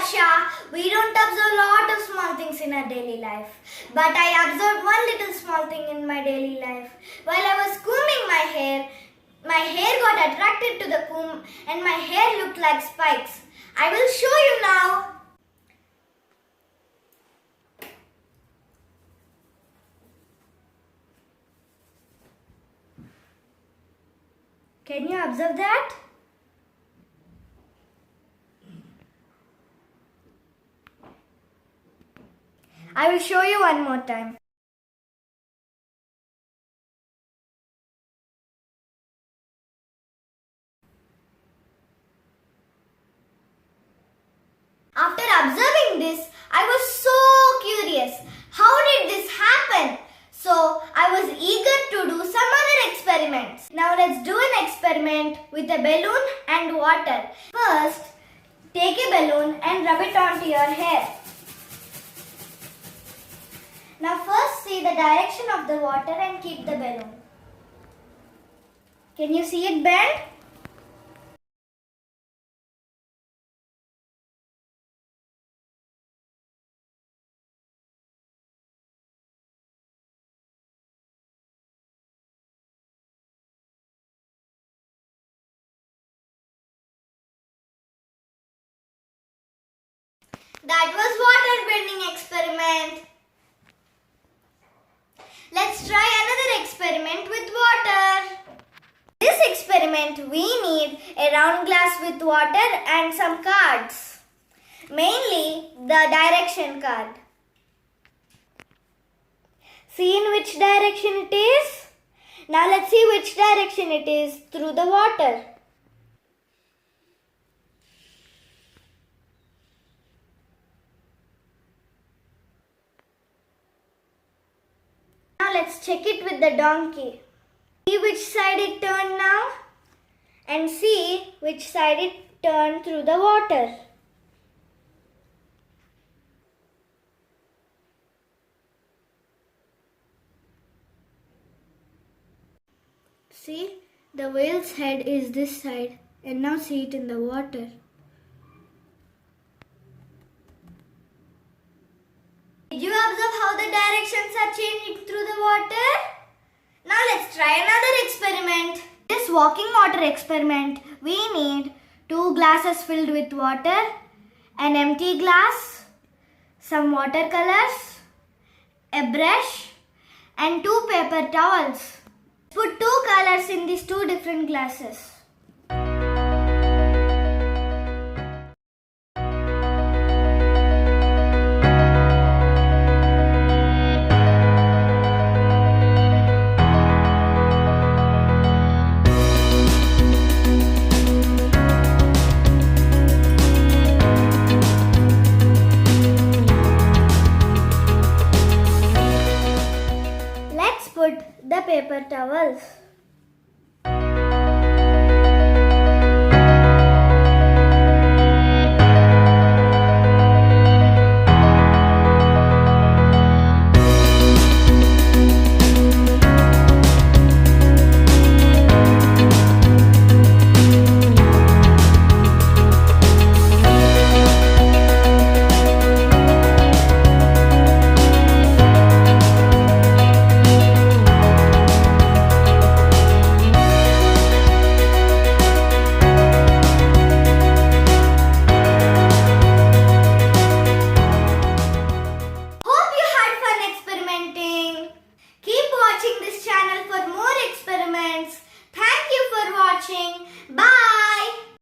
Varsha, we don't observe a lot of small things in our daily life. But I observed one little small thing in my daily life. While I was combing my hair got attracted to the comb and my hair looked like spikes. I will show you now. Can you observe that? I will show you one more time. After observing this, I was so curious. How did this happen? So, I was eager to do some other experiments. Now let's do an experiment with a balloon and water. First, take a balloon and rub it onto your hair. Now first see the direction of the water and keep the balloon. Can you see it bend? That was water bending experiment. Let's try another experiment with water. This experiment we need a round glass with water and some cards. Mainly the direction card. See in which direction it is? Now let's see which direction it is through the water. Now let's check it with the donkey. See which side it turned now and see which side it turned through the water. See, the whale's head is this side and now see it in the water. Did you observe how the directions are changing through the water? Now let's try another experiment. This walking water experiment, we need 2 glasses filled with water, an empty glass, some watercolors, a brush and 2 paper towels. Put 2 colors in these 2 different glasses. Let's put the paper towels.